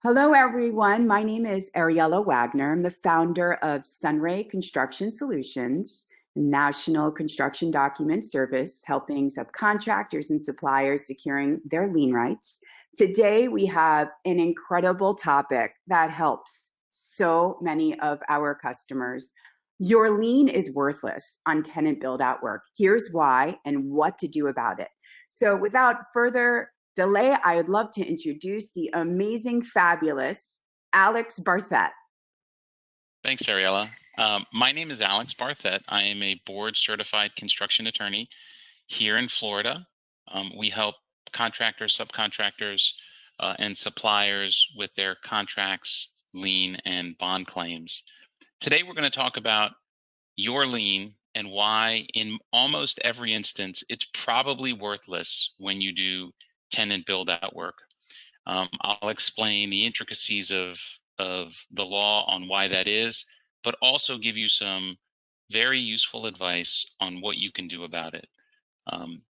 Hello, everyone. My name is Ariella Wagner. I'm the founder of SunRay Construction Solutions, a national construction document service helping subcontractors and suppliers securing their lien rights. Today, we have an incredible topic that helps so many of our customers. Your lien is worthless on tenant build-out work. Here's why and what to do about it. So without further delay, I would love to introduce the amazing, fabulous Alex Barthet. Thanks, Ariella. My name is Alex Barthet. I am a board certified construction attorney here in Florida. We help contractors, subcontractors, and suppliers with their contracts, lien, and bond claims. Today, we're going to talk about your lien and why in almost every instance, it's probably worthless when you do tenant build-out work. I'll explain the intricacies of the law on why that is, but also give you some very useful advice on what you can do about it.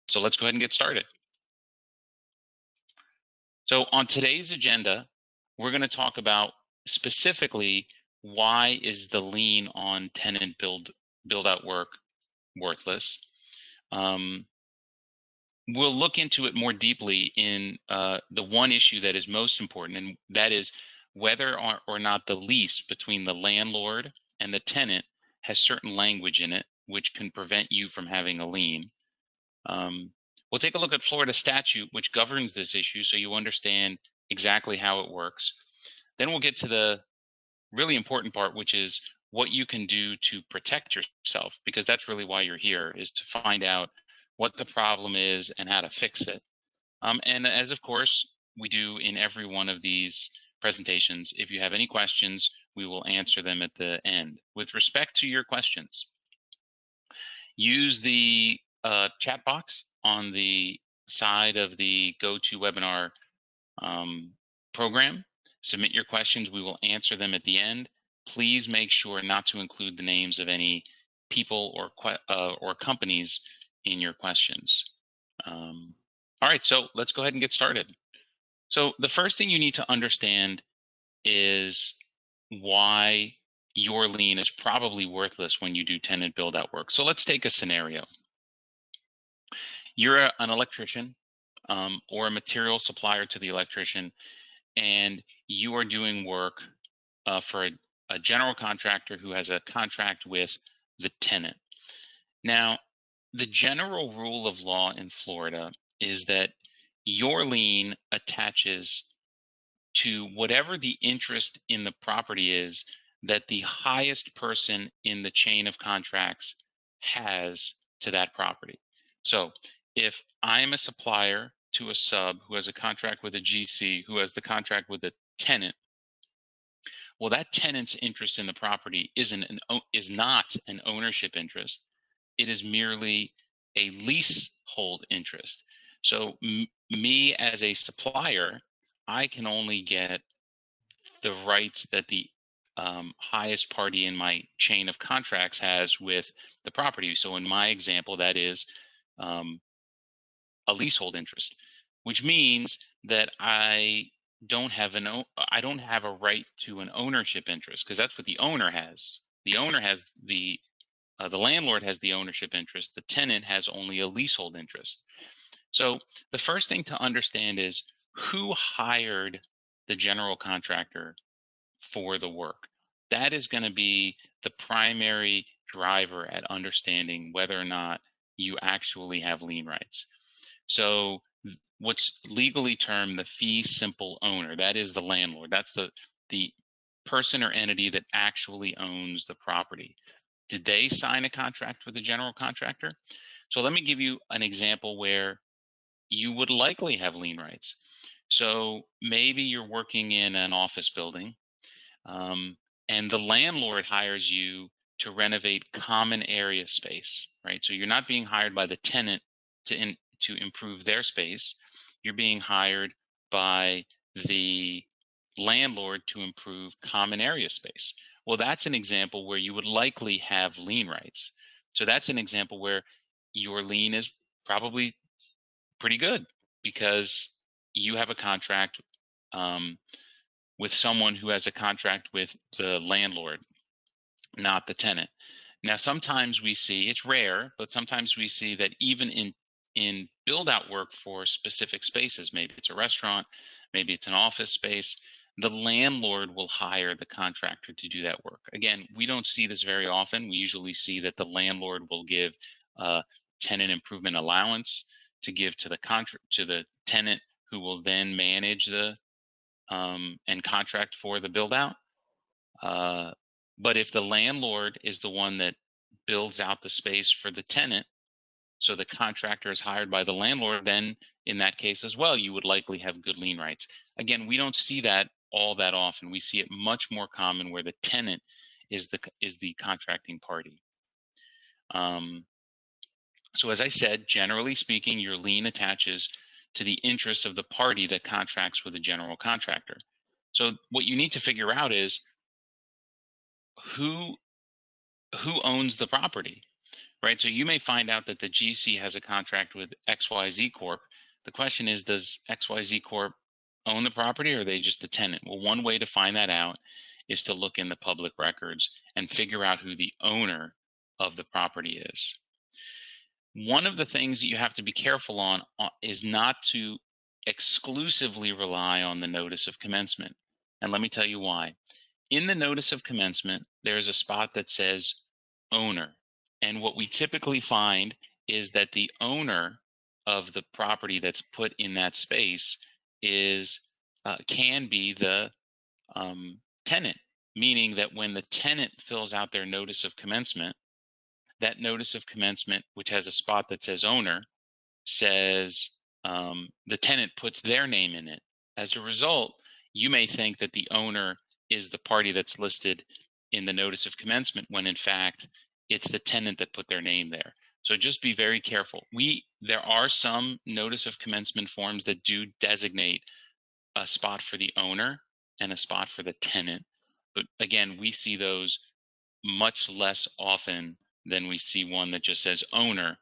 So let's go ahead and get started. So on today's agenda, we're going to talk about specifically why is the lien on tenant build-out work worthless. We'll look into it more deeply in the one issue that is most important, and that is whether or not the lease between the landlord and the tenant has certain language in it which can prevent you from having a lien. We'll take a look at Florida Statute, which governs this issue, so you understand exactly how it works. Then we'll get to the really important part, which is what you can do to protect yourself, because that's really why you're here, is to find out what the problem is and how to fix it. And as of course, we do in every one of these presentations, if you have any questions, we will answer them at the end. With respect to your questions, use the chat box on the side of the GoToWebinar program. Submit your questions. We will answer them at the end. Please make sure not to include the names of any people or companies in your questions. All right, so let's go ahead and get started. So the first thing you need to understand is why your lien is probably worthless when you do tenant build-out work. So let's take a scenario. You're an electrician or a material supplier to the electrician, and you are doing work for a general contractor who has a contract with the tenant. Now, the general rule of law in Florida is that your lien attaches to whatever the interest in the property is that the highest person in the chain of contracts has to that property. So if I'm a supplier to a sub who has a contract with a GC who has the contract with a tenant, well, that tenant's interest in the property is not an ownership interest. It is merely a leasehold interest. So me as a supplier, I can only get the rights that the highest party in my chain of contracts has with the property. So in my example, that is a leasehold interest, which means that I don't have a right to an ownership interest, because that's what the owner has. The owner has the landlord has the ownership interest. The tenant has only a leasehold interest. So the first thing to understand is who hired the general contractor for the work. That is going to be the primary driver at understanding whether or not you actually have lien rights. So what's legally termed the fee simple owner, that is the landlord. That's the person or entity that actually owns the property. Did they sign a contract with the general contractor? So let me give you an example where you would likely have lien rights. So maybe you're working in an office building and the landlord hires you to renovate common area space, right? So you're not being hired by the tenant to improve their space. You're being hired by the landlord to improve common area space. Well, that's an example where you would likely have lien rights. So that's an example where your lien is probably pretty good because you have a contract with someone who has a contract with the landlord, not the tenant. Now, sometimes we see, it's rare, but sometimes we see that even in build out work for specific spaces, maybe it's a restaurant, maybe it's an office space, the landlord will hire the contractor to do that work. Again, we don't see this very often. We usually see that the landlord will give a tenant improvement allowance to give to the tenant, who will then manage the and contract for the build out. But if the landlord is the one that builds out the space for the tenant, so the contractor is hired by the landlord, then in that case as well, you would likely have good lien rights. Again, we don't see that all that often. We see it much more common where the tenant is the contracting party. So as I said, generally speaking, your lien attaches to the interest of the party that contracts with a general contractor. So what you need to figure out is who owns the property, right? So you may find out that the GC has a contract with XYZ Corp. The question is, does XYZ Corp own the property, or are they just a tenant? Well, one way to find that out is to look in the public records and figure out who the owner of the property is. One of the things that you have to be careful on is not to exclusively rely on the notice of commencement. And let me tell you why. In the notice of commencement, there's a spot that says owner. And what we typically find is that the owner of the property that's put in that space is can be the tenant, meaning that when the tenant fills out their notice of commencement, that notice of commencement, which has a spot that says owner, says the tenant puts their name in it. As a result, you may think that the owner is the party that's listed in the notice of commencement, when in fact it's the tenant that put their name there. So just be very careful. There are some notice of commencement forms that do designate a spot for the owner and a spot for the tenant, but again, we see those much less often than we see one that just says owner.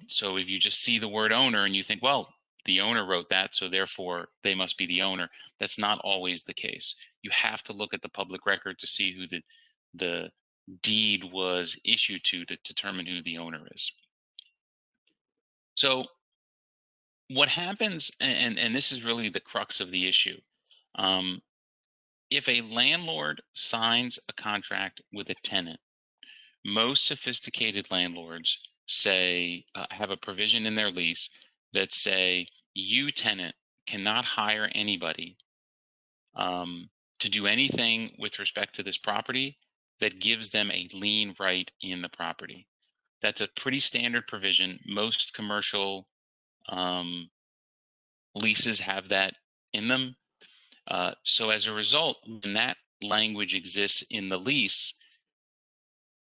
So if you just see the word owner and you think, well, the owner wrote that, so therefore they must be the owner, that's not always the case. You have to look at the public record to see who the deed was issued to determine who the owner is. So what happens, and this is really the crux of the issue, if a landlord signs a contract with a tenant, most sophisticated landlords have a provision in their lease that say, you tenant cannot hire anybody to do anything with respect to this property that gives them a lien right in the property. That's a pretty standard provision. Most commercial leases have that in them. So as a result, when that language exists in the lease,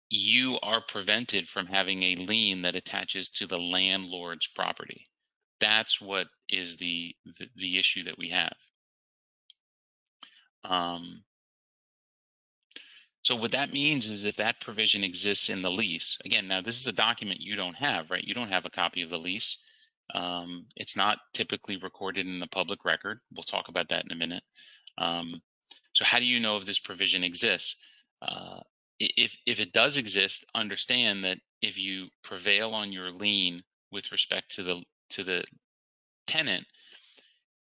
you are prevented from having a lien that attaches to the landlord's property. That's what is the issue that we have. So what that means is if that provision exists in the lease, again, now this is a document you don't have, right? You don't have a copy of the lease. It's not typically recorded in the public record. We'll talk about that in a minute. So how do you know if this provision exists? If it does exist, understand that if you prevail on your lien with respect to the tenant,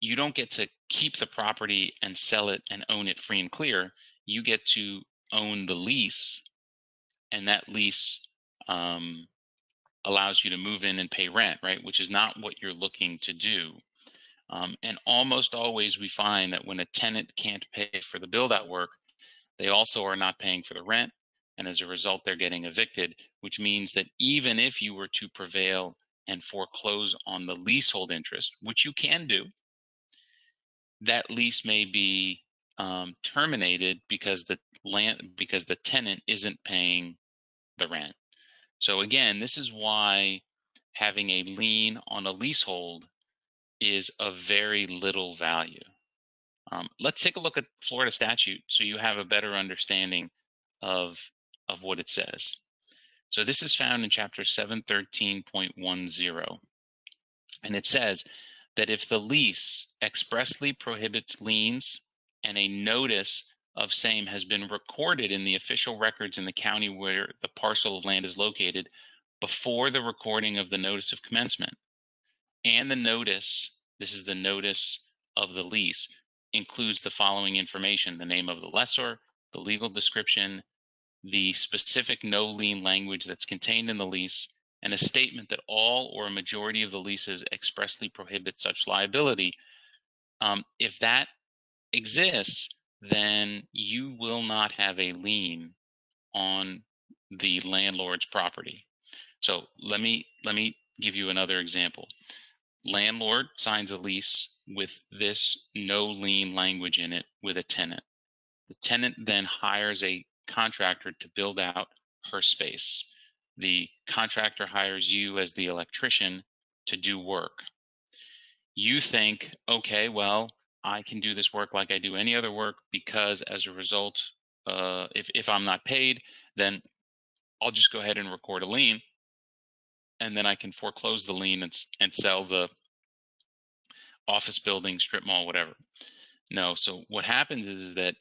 you don't get to keep the property and sell it and own it free and clear. You get to own the lease, and that lease allows you to move in and pay rent, right? Which is not what you're looking to do. And almost always we find that when a tenant can't pay for the build-out work, they also are not paying for the rent, and as a result, they're getting evicted, which means that even if you were to prevail and foreclose on the leasehold interest, which you can do, that lease may be terminated because the tenant isn't paying the rent. So again, this is why having a lien on a leasehold is of very little value. Let's take a look at Florida statute so you have a better understanding of what it says. So this is found in chapter 713.10. And it says that if the lease expressly prohibits liens and a notice of same has been recorded in the official records in the county where the parcel of land is located before the recording of the notice of commencement, and the notice, this is the notice of the lease, includes the following information: the name of the lessor, the legal description, the specific no-lien language that's contained in the lease, and a statement that all or a majority of the leases expressly prohibit such liability. If that exists, then you will not have a lien on the landlord's property. So let me give you another example. Landlord signs a lease with this no lien language in it with a tenant. The tenant then hires a contractor to build out her space. The contractor hires you as the electrician to do work. You think, okay, well, I can do this work like I do any other work, because as a result, if I'm not paid, then I'll just go ahead and record a lien, and then I can foreclose the lien and sell the office building, strip mall, whatever. No, so what happens is that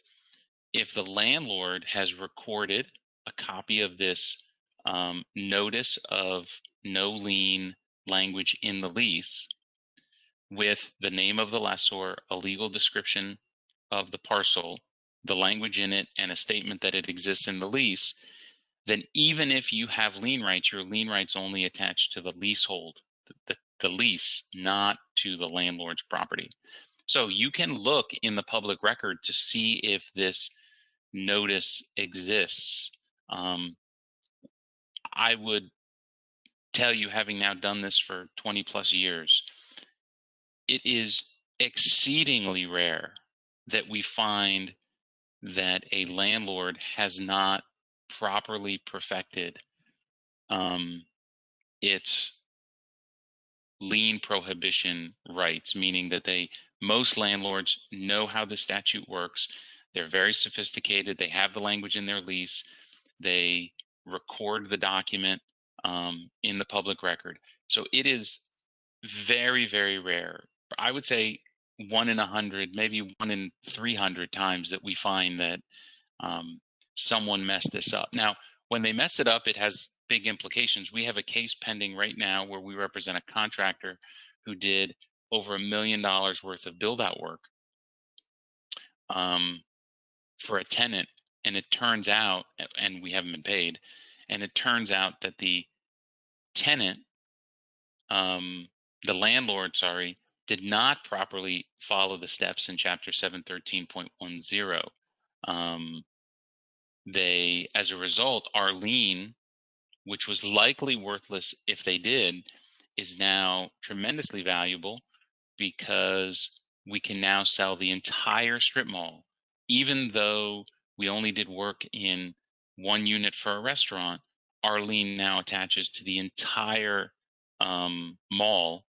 if the landlord has recorded a copy of this notice of no lien language in the lease with the name of the lessor, a legal description of the parcel, the language in it, and a statement that it exists in the lease, then even if you have lien rights, your lien rights only attach to the leasehold, the lease, not to the landlord's property. So you can look in the public record to see if this notice exists. I would tell you, having now done this for 20 plus years, it is exceedingly rare that we find that a landlord has not properly perfected its lien prohibition rights, meaning that most landlords know how the statute works. They're very sophisticated. They have the language in their lease. They record the document in the public record. So it is very, very rare. I would say 1 in 100, maybe 1 in 300 times that we find that someone messed this up. Now, when they mess it up, it has big implications. We have a case pending right now where we represent a contractor who did over $1 million worth of build-out work for a tenant, and it turns out, and we haven't been paid, and it turns out that the tenant, the landlord, sorry, did not properly follow the steps in Chapter 713.10. They, as a result, our lien, which was likely worthless if they did, is now tremendously valuable because we can now sell the entire strip mall. Even though we only did work in one unit for a restaurant, our lien now attaches to the entire mall,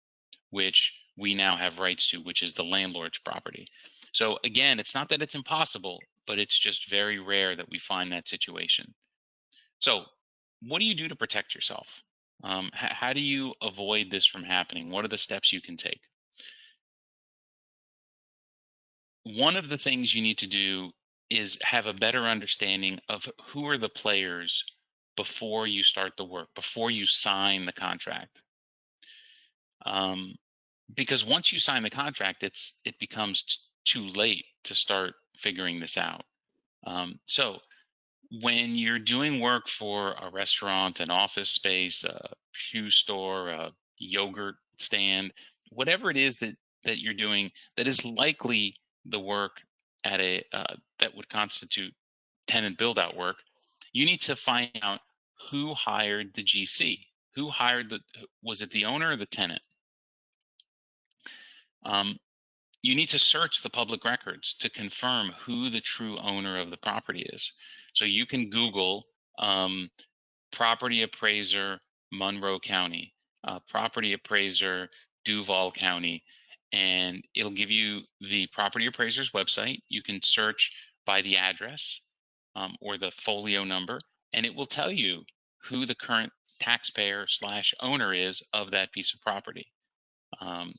which we now have rights to, which is the landlord's property. So again, it's not that it's impossible, but it's just very rare that we find that situation. So what do you do to protect yourself? How do you avoid this from happening? What are the steps you can take? One of the things you need to do is have a better understanding of who are the players before you start the work, before you sign the contract. Because once you sign the contract, it becomes too late to start figuring this out. So when you're doing work for a restaurant, an office space, a shoe store, a yogurt stand, whatever it is that you're doing that is likely the work at a that would constitute tenant build-out work, you need to find out who hired the GC. Who hired was it the owner or the tenant? You need to search the public records to confirm who the true owner of the property is. So you can Google property appraiser Monroe County, property appraiser Duval County, and it'll give you the property appraiser's website. You can search by the address or the folio number, and it will tell you who the current taxpayer / owner is of that piece of property.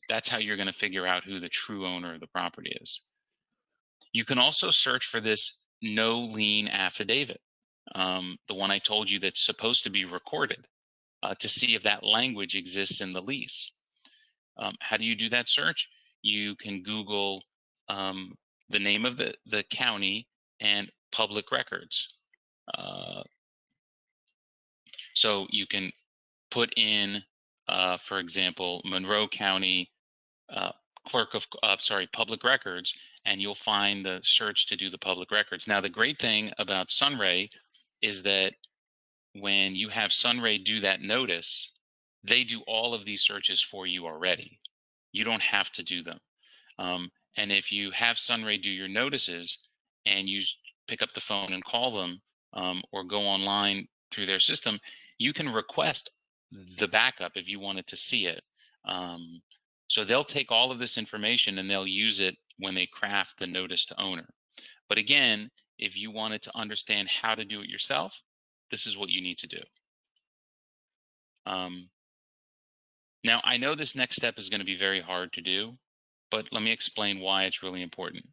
That's how you're going to figure out who the true owner of the property is. You can also search for this no-lien affidavit, the one I told you that's supposed to be recorded, to see if that language exists in the lease. How do you do that search? You can Google the name of the county and public records. So you can put in, for example, Monroe County public records, and you'll find the search to do the public records. Now, the great thing about SunRay is that when you have SunRay do that notice, they do all of these searches for you already. You don't have to do them. And if you have SunRay do your notices and you pick up the phone and call them, or go online through their system, you can request the backup if you wanted to see it. So they'll take all of this information and they'll use it when they craft the notice to owner. But again, if you wanted to understand how to do it yourself, this is what you need to do. Now, I know this next step is going to be very hard to do, but let me explain why it's really important.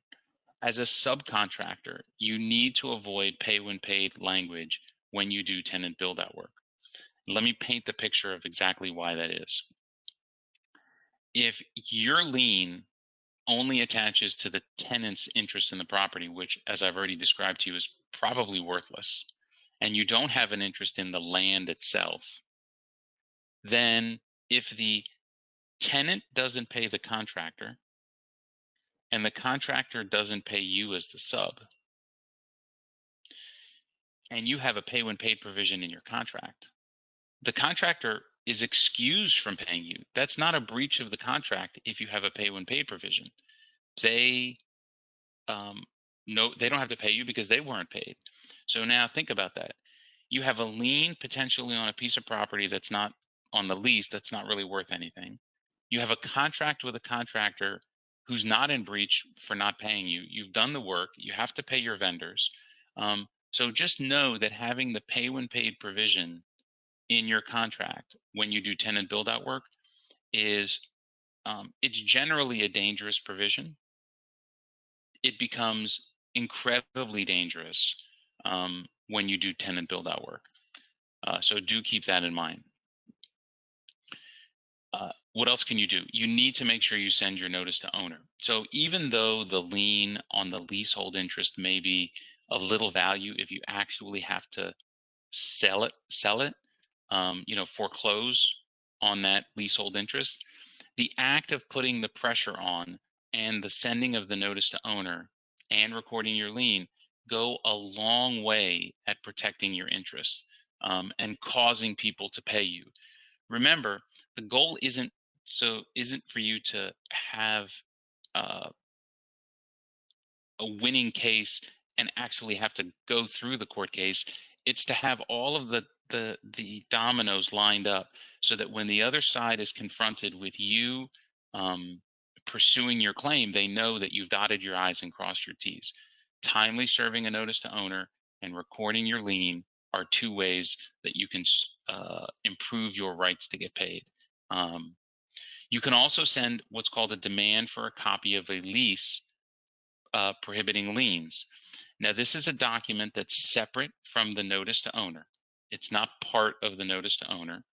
As a subcontractor, you need to avoid pay when paid language when you do tenant build-out work. Let me paint the picture of exactly why that is. If your lien only attaches to the tenant's interest in the property, which, as I've already described to you, is probably worthless, and you don't have an interest in the land itself, then if the tenant doesn't pay the contractor and the contractor doesn't pay you as the sub, and you have a pay when paid provision in your contract, the contractor is excused from paying you. That's not a breach of the contract if you have a pay when paid provision. They they don't have to pay you because they weren't paid. So now think about that. You have a lien potentially on a piece of property that's not on the lease, that's not really worth anything. You have a contract with a contractor who's not in breach for not paying you. You've done the work. You have to pay your vendors. So just know that having the pay when paid provision in your contract when you do tenant build out work is it's generally a dangerous provision. It becomes incredibly dangerous when you do tenant build out work. So do keep that in mind. What else can you do? You need to make sure you send your notice to owner. So even though the lien on the leasehold interest may be of little value, if you actually have to sell it, foreclose on that leasehold interest, the act of putting the pressure on and the sending of the notice to owner and recording your lien go a long way at protecting your interest and causing people to pay you. Remember, the goal isn't for you to have a winning case and actually have to go through the court case. It's to have all of the dominoes lined up so that when the other side is confronted with you pursuing your claim, they know that you've dotted your I's and crossed your T's. Timely serving a notice to owner and recording your lien are two ways that you can improve your rights to get paid. You can also send what's called a demand for a copy of a lease prohibiting liens. Now, this is a document that's separate from the notice to owner. It's not part of the notice to owner.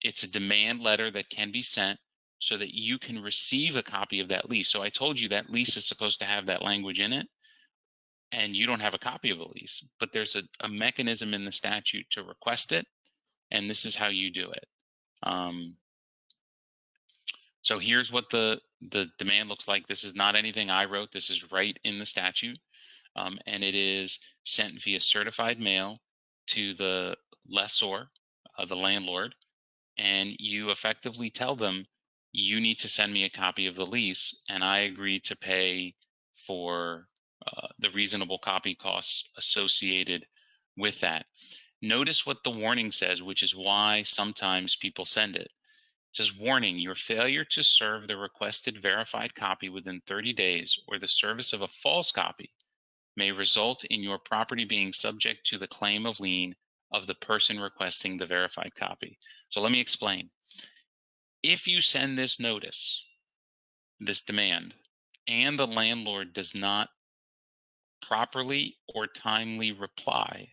It's a demand letter that can be sent so that you can receive a copy of that lease. So I told you that lease is supposed to have that language in it, and you don't have a copy of the lease, but there's a mechanism in the statute to request it, and this is how you do it. So here's what the demand looks like. This is not anything I wrote. This is right in the statute, and it is sent via certified mail to the lessor, the landlord, and you effectively tell them, you need to send me a copy of the lease, and I agree to pay for the reasonable copy costs associated with that. Notice what the warning says, which is why sometimes people send it. It says, warning, your failure to serve the requested verified copy within 30 days or the service of a false copy may result in your property being subject to the claim of lien of the person requesting the verified copy. So let me explain. If you send this notice, this demand, and the landlord does not properly or timely reply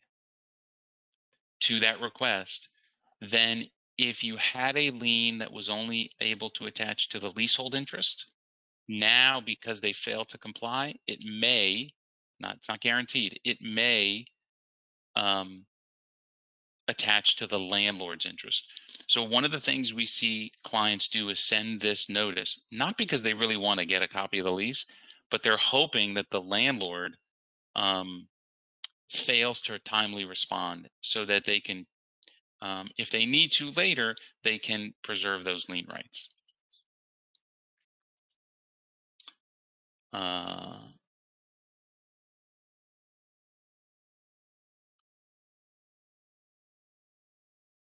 to that request, then if you had a lien that was only able to attach to the leasehold interest, now because they fail to comply, it may, it's not guaranteed, it may attach to the landlord's interest. So one of the things we see clients do is send this notice, not because they really want to get a copy of the lease, but they're hoping that the landlord fails to timely respond so that they can, if they need to later, they can preserve those lien rights.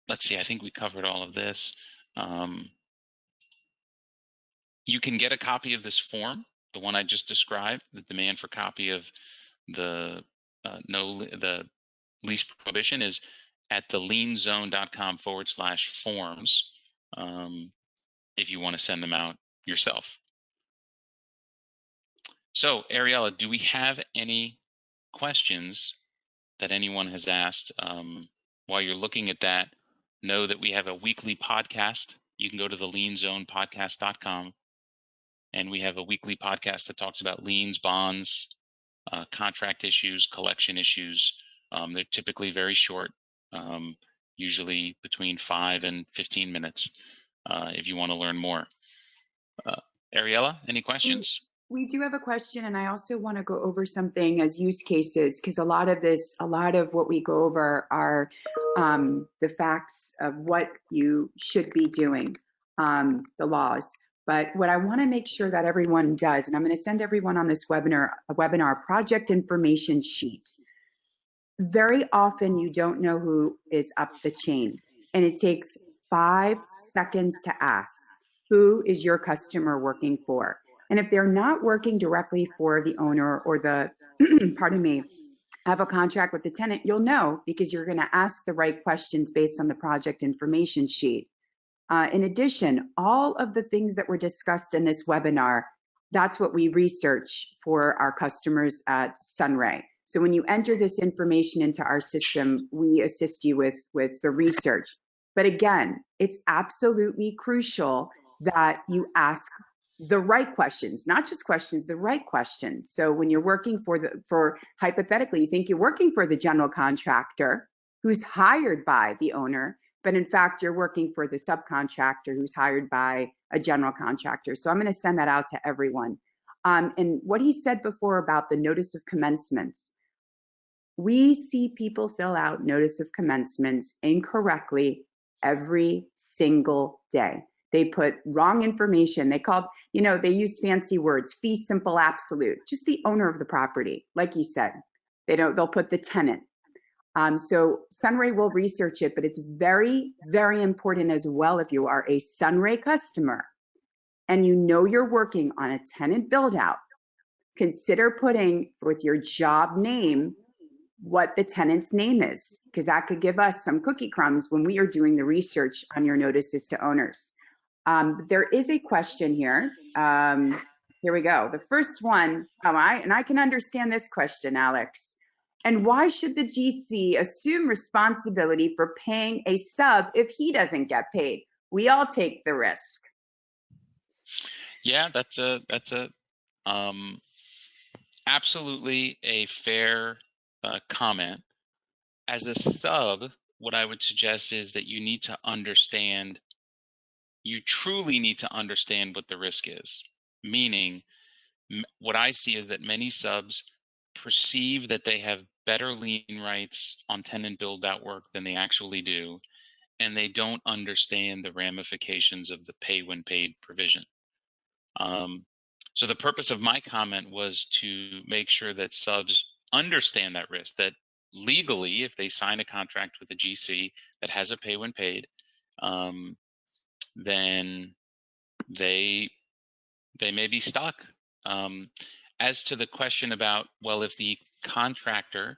Let's see, I think we covered all of this. You can get a copy of this form, the one I just described, the demand for copy of the the lease prohibition is at the lienzone.com/forms if you want to send them out yourself. So Ariella, do we have any questions that anyone has asked? While you're looking at that, know that we have a weekly podcast. You can go to the lienzonepodcast.com, and we have a weekly podcast that talks about liens, bonds, contract issues, collection issues. They're typically very short, usually between 5 and 15 minutes if you want to learn more. Ariella, any questions? We do have a question, and I also want to go over something as use cases, because a lot of what we go over are the facts of what you should be doing, the laws. But what I want to make sure that everyone does, and I'm going to send everyone on this webinar a webinar project information sheet. Very often you don't know who is up the chain, and it takes 5 seconds to ask, who is your customer working for? And if they're not working directly for the owner or the, pardon me, have a contract with the tenant, you'll know because you're going to ask the right questions based on the project information sheet. In addition, all of the things that were discussed in this webinar, that's what we research for our customers at SunRay. So when you enter this information into our system, we assist you with the research. But again, it's absolutely crucial that you ask the right questions, not just questions, the right questions. So when you're working for hypothetically, you think you're working for the general contractor who's hired by the owner, but in fact, you're working for the subcontractor who's hired by a general contractor. So I'm going to send that out to everyone. And what he said before about the notice of commencements, we see people fill out notice of commencements incorrectly every single day. They put wrong information. They called, they use fancy words, fee simple absolute, just the owner of the property. Like he said, they'll put the tenant. So SunRay will research it, but it's very, very important as well. If you are a SunRay customer and you're working on a tenant build out, consider putting with your job name what the tenant's name is, because that could give us some cookie crumbs when we are doing the research on your notices to owners. There is a question here. Here we go. The first one, I can understand this question, Alex. And why should the GC assume responsibility for paying a sub if he doesn't get paid? We all take the risk. Yeah, that's absolutely a fair comment. As a sub, what I would suggest is that you need to understand, you truly need to understand what the risk is. Meaning, what I see is that many subs perceive that they have better lien rights on tenant build out work than they actually do, and they don't understand the ramifications of the pay when paid provision. So the purpose of my comment was to make sure that subs understand that risk, that legally, if they sign a contract with a GC that has a pay when paid, then they may be stuck. As to the question about, well, if the contractor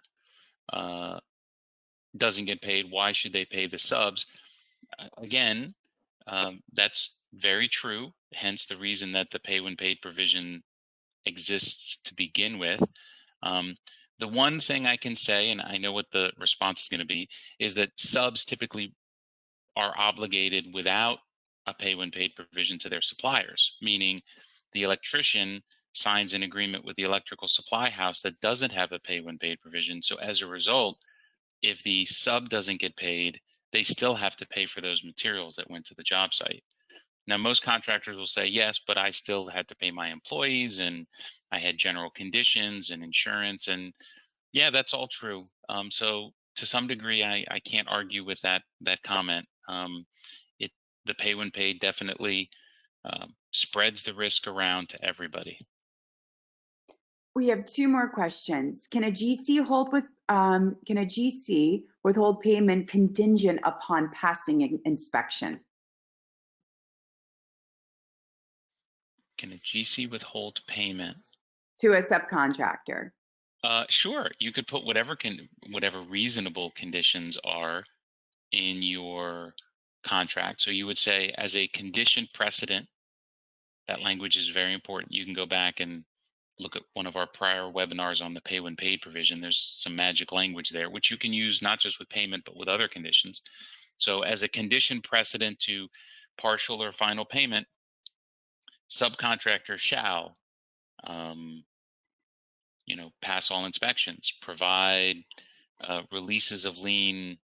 doesn't get paid, why should they pay the subs? Again, that's very true, hence the reason that the pay when paid provision exists to begin with. The one thing I can say, and I know what the response is going to be, is that subs typically are obligated without a pay when paid provision to their suppliers, meaning the electrician signs an agreement with the electrical supply house that doesn't have a pay when paid provision. So as a result, if the sub doesn't get paid, they still have to pay for those materials that went to the job site. Now, most contractors will say, yes, but I still had to pay my employees and I had general conditions and insurance. And yeah, that's all true. So to some degree, I can't argue with that comment. The pay when paid definitely spreads the risk around to everybody. We have two more questions. Can a GC withhold payment contingent upon passing inspection? Can a GC withhold payment to a subcontractor? Sure. You could put whatever reasonable conditions are in your contract. So you would say, as a condition precedent, that language is very important. You can go back and look at one of our prior webinars on the pay when paid provision. There's some magic language there, which you can use not just with payment, but with other conditions. So as a condition precedent to partial or final payment, subcontractor shall, pass all inspections, provide releases of lien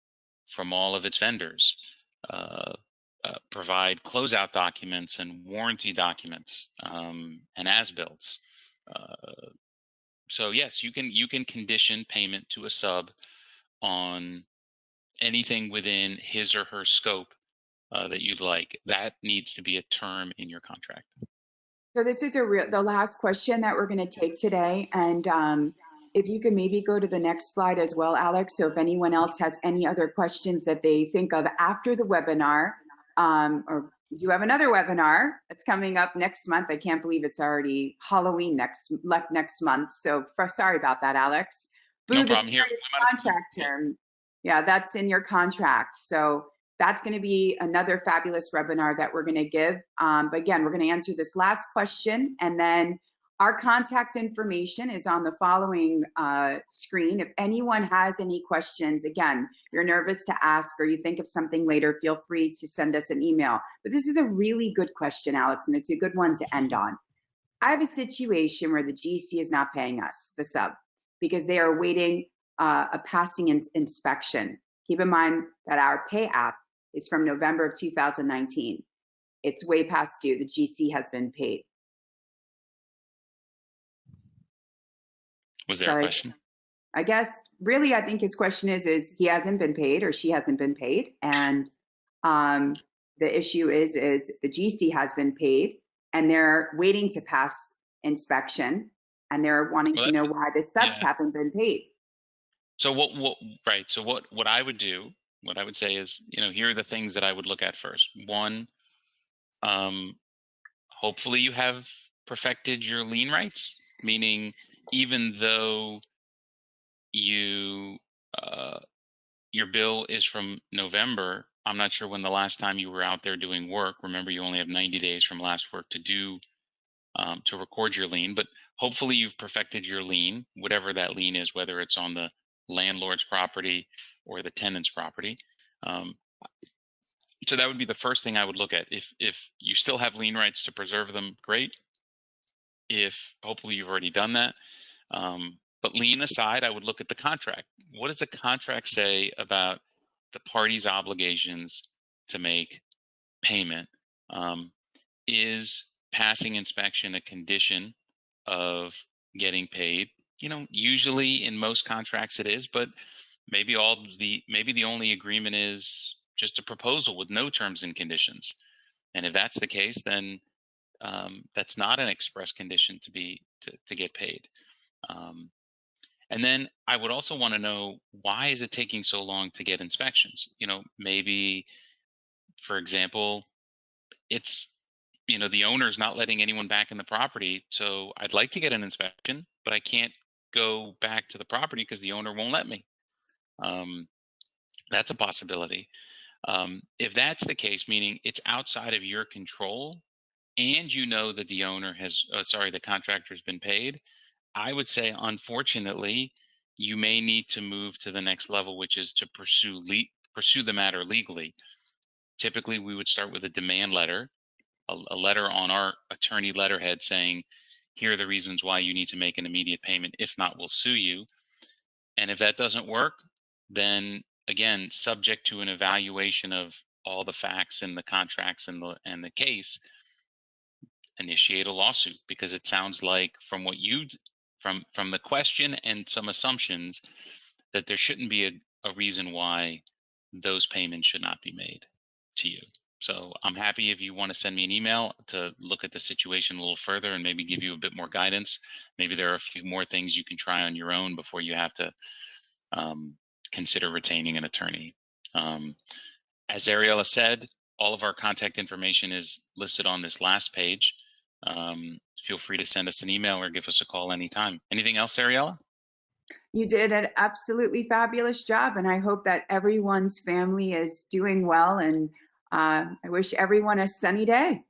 from all of its vendors, provide closeout documents and warranty documents, and as-bills. So yes, you can condition payment to a sub on anything within his or her scope that you'd like. That needs to be a term in your contract. So this is the last question that we're going to take today, and if you could maybe go to the next slide as well, Alex. So if anyone else has any other questions that they think of after the webinar, or you have another webinar that's coming up next month. I can't believe it's already Halloween next month. So sorry about that, Alex. No problem. Here, contract term. Yeah, that's in your contract. So that's going to be another fabulous webinar that we're going to give. But again, we're going to answer this last question, and then our contact information is on the following screen. If anyone has any questions, again, you're nervous to ask or you think of something later, feel free to send us an email. But this is a really good question, Alex, and it's a good one to end on. I have a situation where the GC is not paying us, the sub, because they are waiting a passing inspection. Keep in mind that our pay app is from November of 2019. It's way past due. The GC has been paid. Was there a question? I guess really I think his question is he hasn't been paid or she hasn't been paid. And the issue is the GC has been paid and they're waiting to pass inspection and they're wanting to know why the subs haven't been paid. So what I would do, what I would say is, here are the things that I would look at first. One, hopefully you have perfected your lien rights, meaning even though your bill is from November, I'm not sure when the last time you were out there doing work. Remember, you only have 90 days from last work to do to record your lien, but hopefully you've perfected your lien, whatever that lien is, whether it's on the landlord's property or the tenant's property. So that would be the first thing I would look at. If you still have lien rights to preserve them, great. If hopefully you've already done that. But lien aside, I would look at the contract. What does the contract say about the party's obligations to make payment? Is passing inspection a condition of getting paid? Usually in most contracts it is, but maybe the only agreement is just a proposal with no terms and conditions. And if that's the case, then that's not an express condition to get paid. And then I would also want to know, why is it taking so long to get inspections? Maybe, for example, it's, the owner's not letting anyone back in the property. So I'd like to get an inspection, but I can't go back to the property because the owner won't let me. That's a possibility. If that's the case, meaning it's outside of your control, and you know that the owner has, the contractor has been paid, I would say, unfortunately, you may need to move to the next level, which is to pursue the matter legally. Typically, we would start with a demand letter, a letter on our attorney letterhead saying, here are the reasons why you need to make an immediate payment. If not, we'll sue you. And if that doesn't work, then again, subject to an evaluation of all the facts and the contracts and the case, initiate a lawsuit, because it sounds like from what you from the question and some assumptions that there shouldn't be a reason why those payments should not be made to you. So I'm happy if you want to send me an email to look at the situation a little further and maybe give you a bit more guidance. Maybe there are a few more things you can try on your own before you have to consider retaining an attorney. As Ariella said, all of our contact information is listed on this last page. Feel free to send us an email or give us a call anytime. Anything else, Ariella? You did an absolutely fabulous job, and I hope that everyone's family is doing well, and I wish everyone a sunny day.